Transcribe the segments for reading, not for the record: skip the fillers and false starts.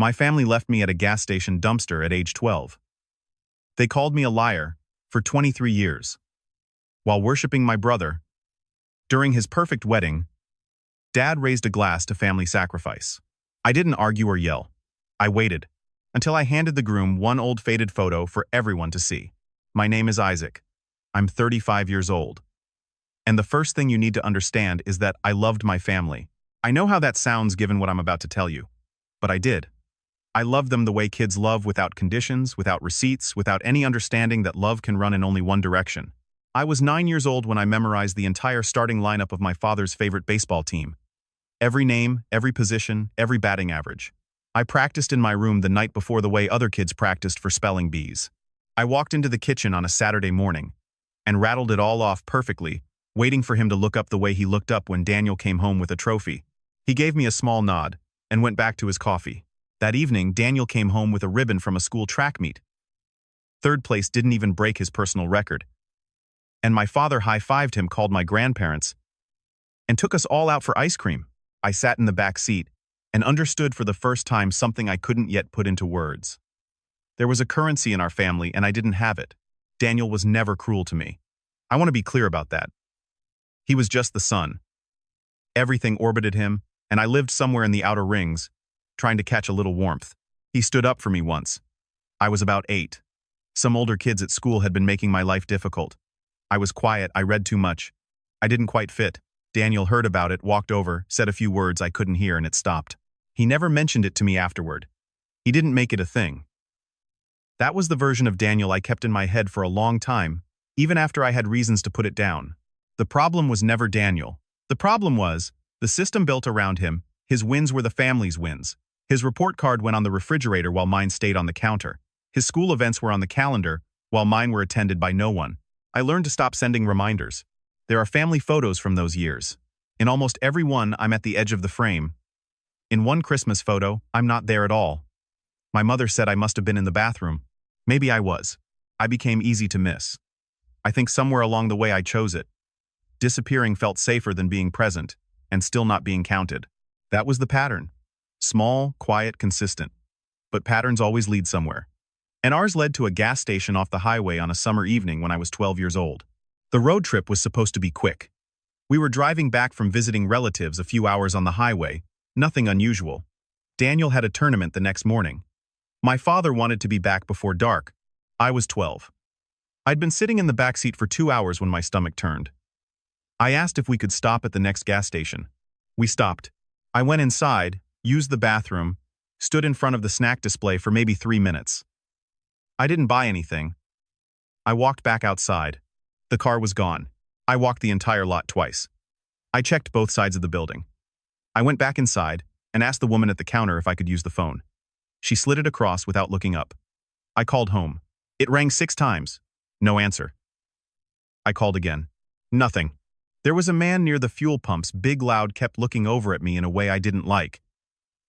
My family left me at a gas station dumpster at age 12. They called me a liar for 23 years. While worshiping my brother, during his perfect wedding, Dad raised a glass to family sacrifice. I didn't argue or yell. I waited until I handed the groom one old faded photo for everyone to see. My name is Isaac. I'm 35 years old. And the first thing you need to understand is that I loved my family. I know how that sounds given what I'm about to tell you, but I did. I loved them the way kids love, without conditions, without receipts, without any understanding that love can run in only one direction. I was 9 years old when I memorized the entire starting lineup of my father's favorite baseball team. Every name, every position, every batting average. I practiced in my room the night before the way other kids practiced for spelling bees. I walked into the kitchen on a Saturday morning and rattled it all off perfectly, waiting for him to look up the way he looked up when Daniel came home with a trophy. He gave me a small nod and went back to his coffee. That evening, Daniel came home with a ribbon from a school track meet. Third place didn't even break his personal record. And my father high-fived him, called my grandparents, and took us all out for ice cream. I sat in the back seat and understood for the first time something I couldn't yet put into words. There was a currency in our family, and I didn't have it. Daniel was never cruel to me. I want to be clear about that. He was just the sun. Everything orbited him, and I lived somewhere in the outer rings, trying to catch a little warmth. He stood up for me once. I was about 8. Some older kids at school had been making my life difficult. I was quiet, I read too much. I didn't quite fit. Daniel heard about it, walked over, said a few words I couldn't hear, and it stopped. He never mentioned it to me afterward. He didn't make it a thing. That was the version of Daniel I kept in my head for a long time, even after I had reasons to put it down. The problem was never Daniel. The problem was the system built around him. His wins were the family's wins. His report card went on the refrigerator while mine stayed on the counter. His school events were on the calendar while mine were attended by no one. I learned to stop sending reminders. There are family photos from those years. In almost every one, I'm at the edge of the frame. In one Christmas photo, I'm not there at all. My mother said I must have been in the bathroom. Maybe I was. I became easy to miss. I think somewhere along the way I chose it. Disappearing felt safer than being present, and still not being counted. That was the pattern. Small, quiet, consistent. But patterns always lead somewhere. And ours led to a gas station off the highway on a summer evening when I was 12 years old. The road trip was supposed to be quick. We were driving back from visiting relatives, a few hours on the highway, nothing unusual. Daniel had a tournament the next morning. My father wanted to be back before dark. I was 12. I'd been sitting in the back seat for 2 hours when my stomach turned. I asked if we could stop at the next gas station. We stopped. I went inside, used the bathroom, stood in front of the snack display for maybe 3 minutes. I didn't buy anything. I walked back outside. The car was gone. I walked the entire lot twice. I checked both sides of the building. I went back inside and asked the woman at the counter if I could use the phone. She slid it across without looking up. I called home. It rang 6 times. No answer. I called again. Nothing. There was a man near the fuel pumps, big loud, kept looking over at me in a way I didn't like.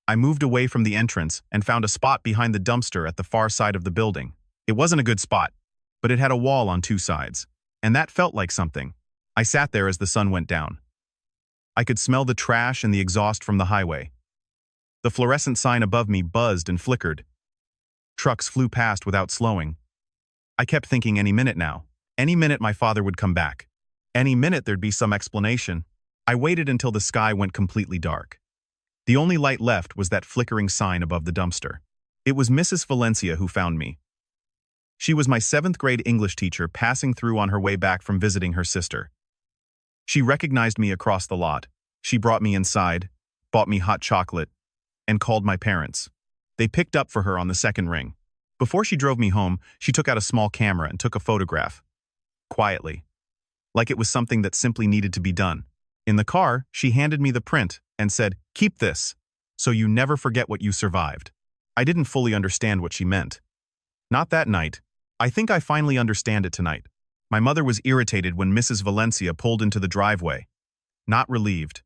I moved away from the entrance and found a spot behind the dumpster at the far side of the building. It wasn't a good spot, but it had a wall on 2 sides, and that felt like something. I sat there as the sun went down. I could smell the trash and the exhaust from the highway. The fluorescent sign above me buzzed and flickered. Trucks flew past without slowing. I kept thinking, any minute now. Any minute my father would come back. Any minute there'd be some explanation. I waited until the sky went completely dark. The only light left was that flickering sign above the dumpster. It was Mrs. Valencia who found me. She was my 7th grade English teacher passing through on her way back from visiting her sister. She recognized me across the lot. She brought me inside, bought me hot chocolate, and called my parents. They picked up for her on the 2nd ring. Before she drove me home, she took out a small camera and took a photograph. Quietly. Like it was something that simply needed to be done. In the car, she handed me the print and said, "Keep this, so you never forget what you survived." I didn't fully understand what she meant. Not that night. I think I finally understand it tonight. My mother was irritated when Mrs. Valencia pulled into the driveway. Not relieved.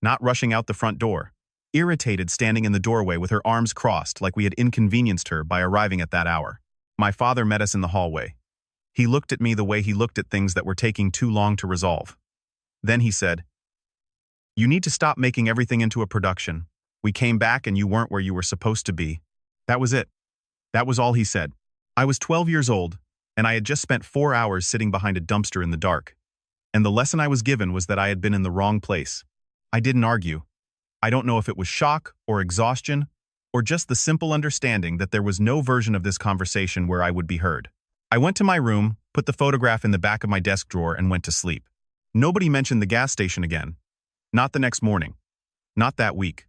Not rushing out the front door. Irritated, standing in the doorway with her arms crossed like we had inconvenienced her by arriving at that hour. My father met us in the hallway. He looked at me the way he looked at things that were taking too long to resolve. Then he said, "You need to stop making everything into a production. We came back and you weren't where you were supposed to be. That was it. That was all he said. I was 12 years old, and I had just spent 4 hours sitting behind a dumpster in the dark. And the lesson I was given was that I had been in the wrong place. I didn't argue. I don't know if it was shock or exhaustion, or just the simple understanding that there was no version of this conversation where I would be heard. I went to my room, put the photograph in the back of my desk drawer, and went to sleep. Nobody mentioned the gas station again. Not the next morning. Not that week.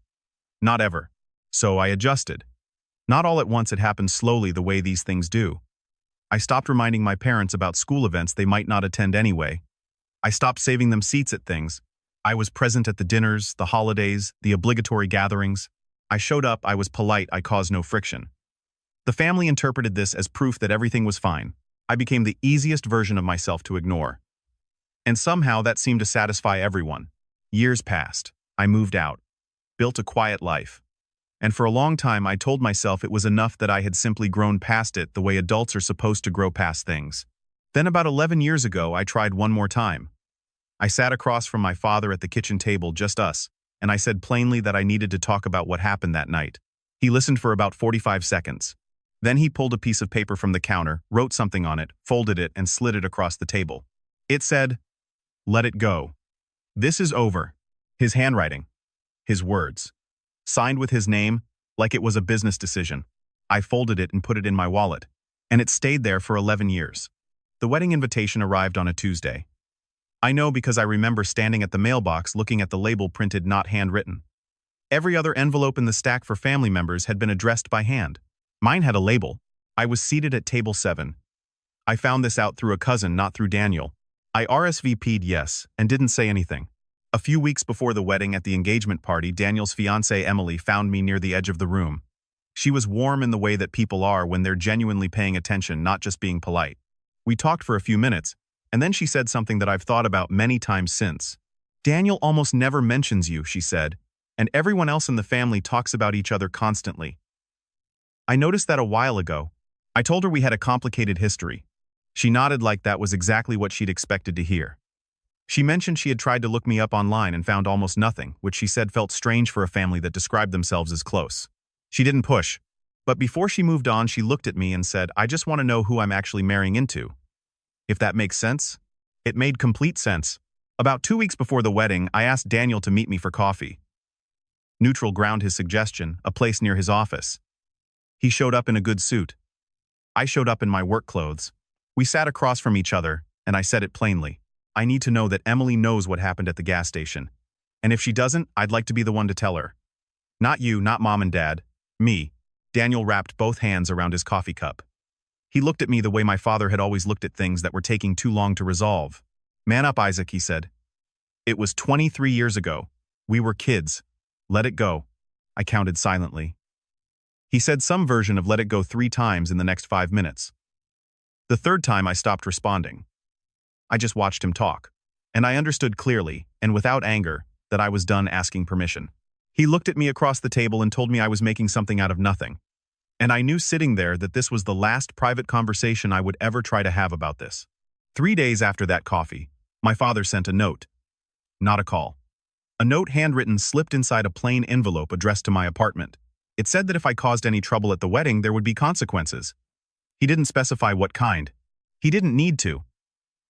Not ever. So I adjusted. Not all at once, it happened slowly the way these things do. I stopped reminding my parents about school events they might not attend anyway. I stopped saving them seats at things. I was present at the dinners, the holidays, the obligatory gatherings. I showed up, I was polite, I caused no friction. The family interpreted this as proof that everything was fine. I became the easiest version of myself to ignore. And somehow that seemed to satisfy everyone. Years passed. I moved out. Built a quiet life. And for a long time I told myself it was enough that I had simply grown past it the way adults are supposed to grow past things. Then about 11 years ago I tried one more time. I sat across from my father at the kitchen table, just us, and I said plainly that I needed to talk about what happened that night. He listened for about 45 seconds. Then he pulled a piece of paper from the counter, wrote something on it, folded it, and slid it across the table. It said, "Let it go. This is over." His handwriting. His words. Signed with his name, like it was a business decision. I folded it and put it in my wallet. And it stayed there for 11 years. The wedding invitation arrived on a Tuesday. I know because I remember standing at the mailbox looking at the label printed not handwritten. Every other envelope in the stack for family members had been addressed by hand. Mine had a label. I was seated at table 7. I found this out through a cousin, not through Daniel. I RSVP'd yes, and didn't say anything. A few weeks before the wedding at the engagement party, Daniel's fiancée Emily found me near the edge of the room. She was warm in the way that people are when they're genuinely paying attention, not just being polite. We talked for a few minutes, and then she said something that I've thought about many times since. "Daniel almost never mentions you," she said, "and everyone else in the family talks about each other constantly." I noticed that a while ago. I told her we had a complicated history. She nodded like that was exactly what she'd expected to hear. She mentioned she had tried to look me up online and found almost nothing, which she said felt strange for a family that described themselves as close. She didn't push. But before she moved on, she looked at me and said, "I just want to know who I'm actually marrying into." If that makes sense? It made complete sense. About 2 weeks before the wedding, I asked Daniel to meet me for coffee. Neutral ground his suggestion, a place near his office. He showed up in a good suit. I showed up in my work clothes. We sat across from each other, and I said it plainly. I need to know that Emily knows what happened at the gas station. And if she doesn't, I'd like to be the one to tell her. Not you, not mom and dad. Me. Daniel wrapped both hands around his coffee cup. He looked at me the way my father had always looked at things that were taking too long to resolve. "Man up, Isaac," he said. "It was 23 years ago. We were kids. Let it go." I counted silently. He said some version of "let it go" 3 times in the next 5 minutes. The third time I stopped responding. I just watched him talk. And I understood clearly, and without anger, that I was done asking permission. He looked at me across the table and told me I was making something out of nothing. And I knew sitting there that this was the last private conversation I would ever try to have about this. 3 days after that coffee, my father sent a note. Not a call. A note handwritten slipped inside a plain envelope addressed to my apartment. It said that if I caused any trouble at the wedding, there would be consequences. He didn't specify what kind. He didn't need to.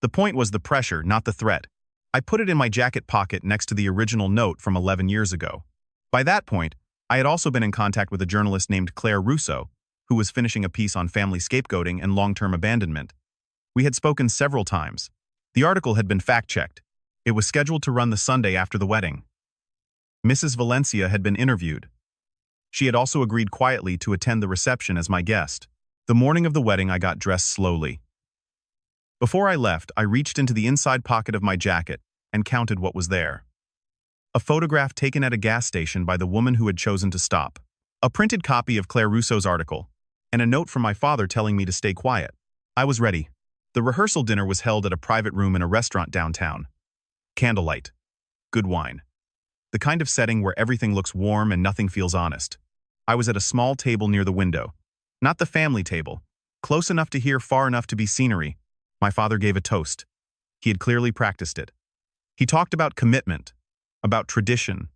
The point was the pressure, not the threat. I put it in my jacket pocket next to the original note from 11 years ago. By that point, I had also been in contact with a journalist named Claire Russo, who was finishing a piece on family scapegoating and long-term abandonment. We had spoken several times. The article had been fact-checked. It was scheduled to run the Sunday after the wedding. Mrs. Valencia had been interviewed. She had also agreed quietly to attend the reception as my guest. The morning of the wedding, I got dressed slowly. Before I left, I reached into the inside pocket of my jacket and counted what was there. A photograph taken at a gas station by the woman who had chosen to stop. A printed copy of Claire Russo's article, and a note from my father telling me to stay quiet. I was ready. The rehearsal dinner was held at a private room in a restaurant downtown. Candlelight. Good wine. The kind of setting where everything looks warm and nothing feels honest. I was at a small table near the window. Not the family table. Close enough to hear, far enough to be scenery. My father gave a toast. He had clearly practiced it. He talked about commitment, about tradition,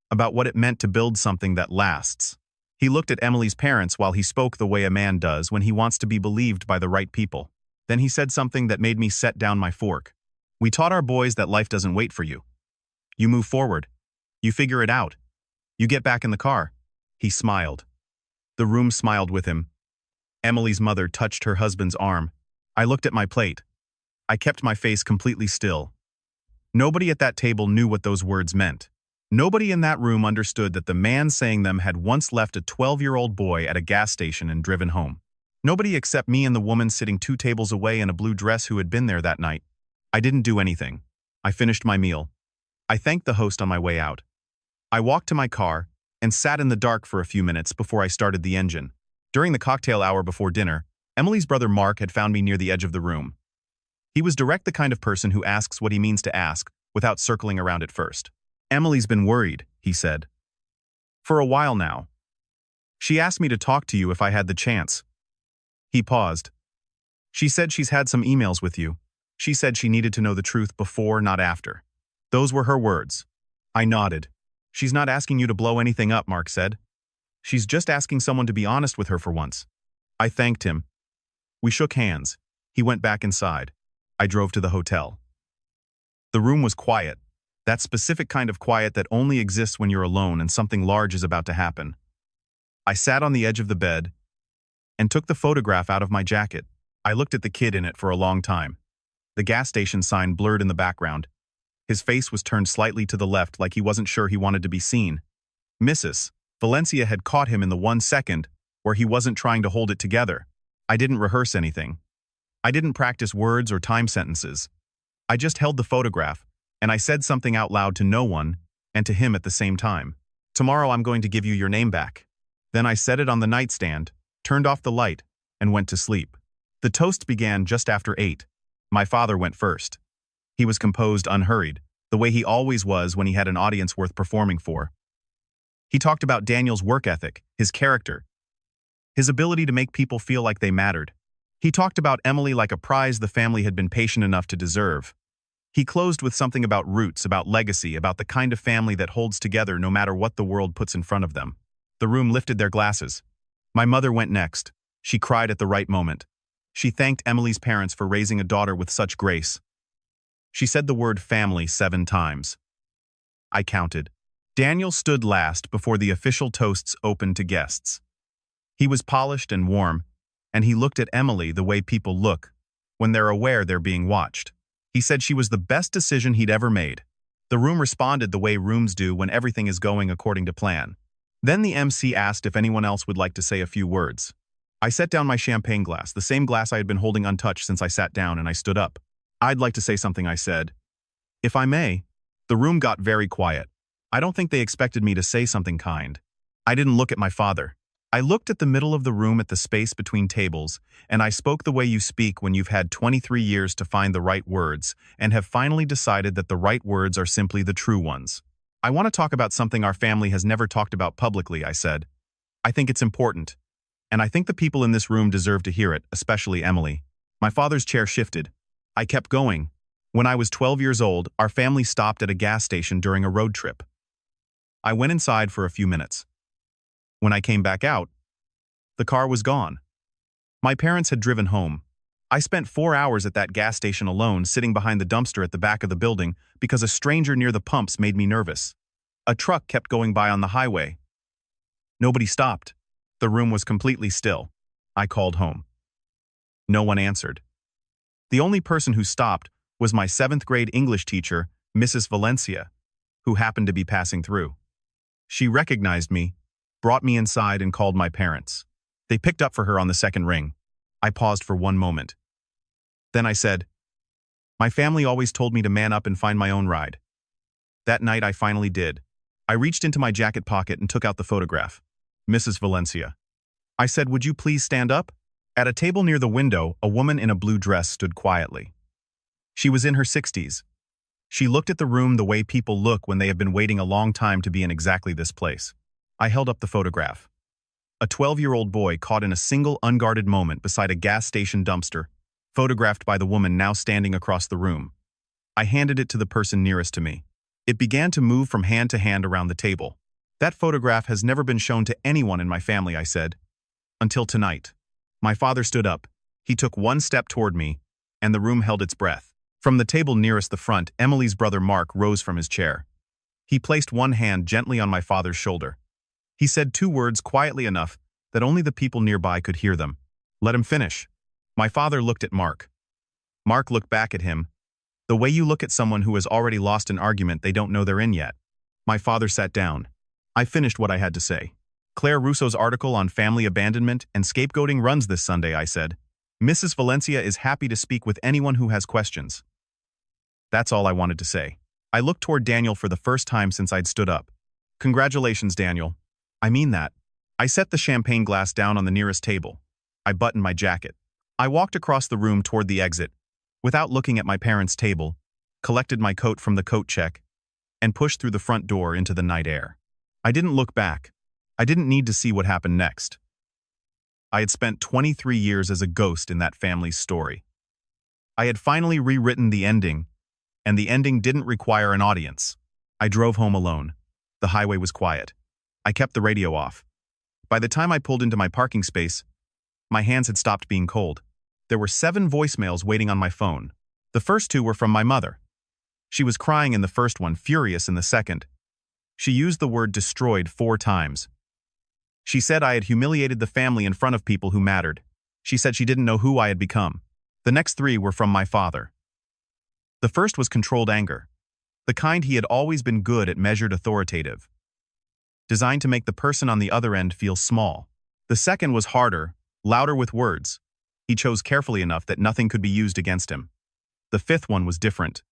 about what it meant to build something that lasts. He looked at Emily's parents while he spoke the way a man does when he wants to be believed by the right people. Then he said something that made me set down my fork. We taught our boys that life doesn't wait for you. You move forward. You figure it out. You get back in the car. He smiled. The room smiled with him. Emily's mother touched her husband's arm. I looked at my plate. I kept my face completely still. Nobody at that table knew what those words meant. Nobody in that room understood that the man saying them had once left a 12-year-old boy at a gas station and driven home. Nobody except me and the woman sitting 2 tables away in a blue dress who had been there that night. I didn't do anything. I finished my meal. I thanked the host on my way out. I walked to my car and sat in the dark for a few minutes before I started the engine. During the cocktail hour before dinner, Emily's brother Mark had found me near the edge of the room. He was direct, the kind of person who asks what he means to ask without circling around it first. Emily's been worried, he said. For a while now. She asked me to talk to you if I had the chance. He paused. She said she's had some emails with you. She said she needed to know the truth before, not after. Those were her words. I nodded. She's not asking you to blow anything up, Mark said. She's just asking someone to be honest with her for once. I thanked him. We shook hands. He went back inside. I drove to the hotel. The room was quiet. That specific kind of quiet that only exists when you're alone and something large is about to happen. I sat on the edge of the bed and took the photograph out of my jacket. I looked at the kid in it for a long time. The gas station sign blurred in the background. His face was turned slightly to the left like he wasn't sure he wanted to be seen. Mrs. Valencia had caught him in the 1 second where he wasn't trying to hold it together. I didn't rehearse anything. I didn't practice words or time sentences. I just held the photograph, and I said something out loud to no one and to him at the same time. Tomorrow I'm going to give you your name back. Then I set it on the nightstand, turned off the light, and went to sleep. The toast began just after 8. My father went first. He was composed, unhurried, the way he always was when he had an audience worth performing for. He talked about Daniel's work ethic, his character, his ability to make people feel like they mattered. He talked about Emily like a prize the family had been patient enough to deserve. He closed with something about roots, about legacy, about the kind of family that holds together no matter what the world puts in front of them. The room lifted their glasses. My mother went next. She cried at the right moment. She thanked Emily's parents for raising a daughter with such grace. She said the word family 7 times. I counted. Daniel stood last before the official toasts opened to guests. He was polished and warm, and he looked at Emily the way people look when they're aware they're being watched. He said she was the best decision he'd ever made. The room responded the way rooms do when everything is going according to plan. Then the MC asked if anyone else would like to say a few words. I set down my champagne glass, the same glass I had been holding untouched since I sat down, and I stood up. I'd like to say something, I said. If I may. The room got very quiet. I don't think they expected me to say something kind. I didn't look at my father. I looked at the middle of the room at the space between tables, and I spoke the way you speak when you've had 23 years to find the right words and have finally decided that the right words are simply the true ones. I want to talk about something our family has never talked about publicly, I said. I think it's important. And I think the people in this room deserve to hear it, especially Emily. My father's chair shifted. I kept going. When I was 12 years old, our family stopped at a gas station during a road trip. I went inside for a few minutes. When I came back out, the car was gone. My parents had driven home. I spent 4 hours at that gas station alone, sitting behind the dumpster at the back of the building because a stranger near the pumps made me nervous. A truck kept going by on the highway. Nobody stopped. The room was completely still. I called home. No one answered. The only person who stopped was my 7th grade English teacher, Mrs. Valencia, who happened to be passing through. She recognized me, brought me inside, and called my parents. They picked up for her on the 2nd ring. I paused for 1 moment. Then I said, "My family always told me to man up and find my own ride." That night I finally did. I reached into my jacket pocket and took out the photograph. Mrs. Valencia. I said, "Would you please stand up?" At a table near the window, a woman in a blue dress stood quietly. She was in her 60s. She looked at the room the way people look when they have been waiting a long time to be in exactly this place. I held up the photograph. A 12-year-old boy caught in a single unguarded moment beside a gas station dumpster, photographed by the woman now standing across the room. I handed it to the person nearest to me. It began to move from hand to hand around the table. That photograph has never been shown to anyone in my family, I said. Until tonight. My father stood up. He took one step toward me, and the room held its breath. From the table nearest the front, Emily's brother Mark rose from his chair. He placed one hand gently on my father's shoulder. He said two words quietly enough that only the people nearby could hear them. Let him finish. My father looked at Mark. Mark looked back at him. The way you look at someone who has already lost an argument they don't know they're in yet. My father sat down. I finished what I had to say. Claire Russo's article on family abandonment and scapegoating runs this Sunday, I said. Mrs. Valencia is happy to speak with anyone who has questions. That's all I wanted to say. I looked toward Daniel for the first time since I'd stood up. Congratulations, Daniel. I mean that. I set the champagne glass down on the nearest table. I buttoned my jacket. I walked across the room toward the exit, without looking at my parents' table, collected my coat from the coat check, and pushed through the front door into the night air. I didn't look back. I didn't need to see what happened next. I had spent 23 years as a ghost in that family's story. I had finally rewritten the ending, and the ending didn't require an audience. I drove home alone. The highway was quiet. I kept the radio off. By the time I pulled into my parking space, my hands had stopped being cold. There were 7 voicemails waiting on my phone. The first 2 were from my mother. She was crying in the first one, furious in the second. She used the word destroyed 4 times. She said I had humiliated the family in front of people who mattered. She said she didn't know who I had become. The next 3 were from my father. The first was controlled anger, the kind he had always been good at, measured, authoritative, designed to make the person on the other end feel small. The second was harder, louder with words. He chose carefully enough that nothing could be used against him. The 5th one was different.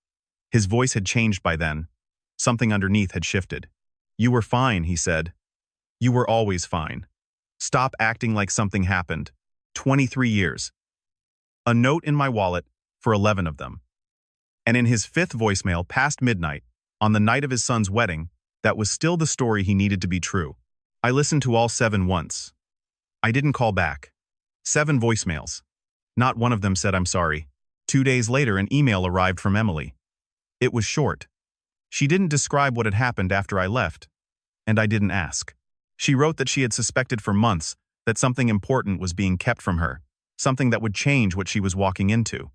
His voice had changed by then. Something underneath had shifted. You were fine, he said. You were always fine. Stop acting like something happened. 23 years. A note in my wallet for 11 of them. And in his 5th voicemail, past midnight, on the night of his son's wedding, that was still the story he needed to be true. I listened to all 7 once. I didn't call back. 7 voicemails. Not one of them said I'm sorry. 2 days later, an email arrived from Emily. It was short. She didn't describe what had happened after I left, and I didn't ask. She wrote that she had suspected for months that something important was being kept from her, something that would change what she was walking into.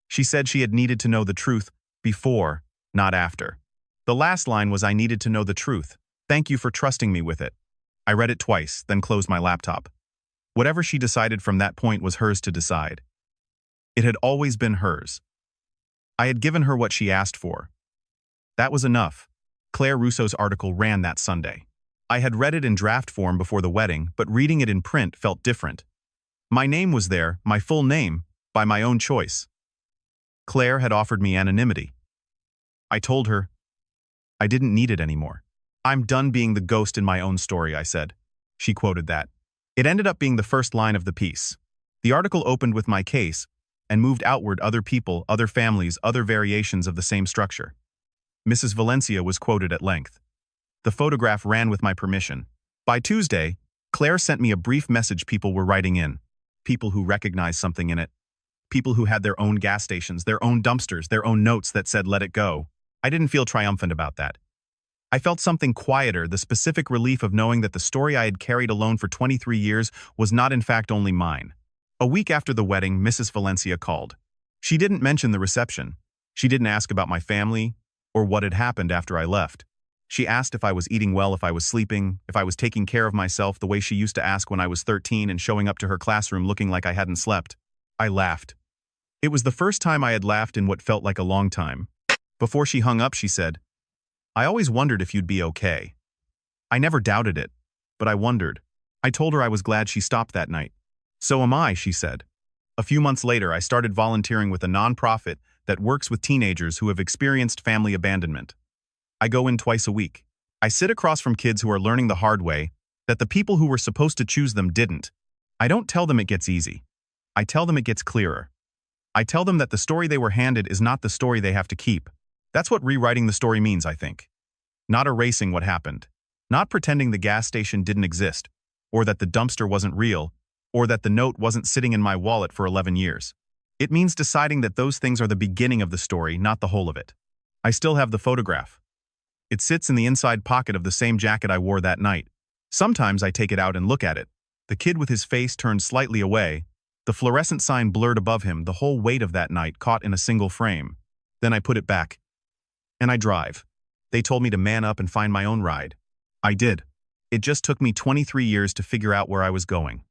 She said she had needed to know the truth before, not after. The last line was, I needed to know the truth. Thank you for trusting me with it. I read it twice, then closed my laptop. Whatever she decided from that point was hers to decide. It had always been hers. I had given her what she asked for. That was enough. Claire Russo's article ran that Sunday. I had read it in draft form before the wedding, but reading it in print felt different. My name was there, my full name, by my own choice. Claire had offered me anonymity. I told her I didn't need it anymore. I'm done being the ghost in my own story, I said. She quoted that. It ended up being the first line of the piece. The article opened with my case and moved outward, other people, other families, other variations of the same structure. Mrs. Valencia was quoted at length. The photograph ran with my permission. By Tuesday, Claire sent me a brief message people were writing in. People who recognized something in it. People who had their own gas stations, their own dumpsters, their own notes that said, let it go. I didn't feel triumphant about that. I felt something quieter, the specific relief of knowing that the story I had carried alone for 23 years was not in fact only mine. A week after the wedding, Mrs. Valencia called. She didn't mention the reception. She didn't ask about my family or what had happened after I left. She asked if I was eating well, if I was sleeping, if I was taking care of myself the way she used to ask when I was 13 and showing up to her classroom looking like I hadn't slept. I laughed. It was the first time I had laughed in what felt like a long time. Before she hung up, she said, I always wondered if you'd be okay. I never doubted it, but I wondered. I told her I was glad she stopped that night. So am I, she said. A few months later, I started volunteering with a nonprofit that works with teenagers who have experienced family abandonment. I go in twice a week. I sit across from kids who are learning the hard way that the people who were supposed to choose them didn't. I don't tell them it gets easy. I tell them it gets clearer. I tell them that the story they were handed is not the story they have to keep. That's what rewriting the story means, I think. Not erasing what happened. Not pretending the gas station didn't exist, or that the dumpster wasn't real, or that the note wasn't sitting in my wallet for 11 years. It means deciding that those things are the beginning of the story, not the whole of it. I still have the photograph. It sits in the inside pocket of the same jacket I wore that night. Sometimes I take it out and look at it. The kid with his face turned slightly away, the fluorescent sign blurred above him, the whole weight of that night caught in a single frame. Then I put it back. And I drive. They told me to man up and find my own ride. I did. It just took me 23 years to figure out where I was going.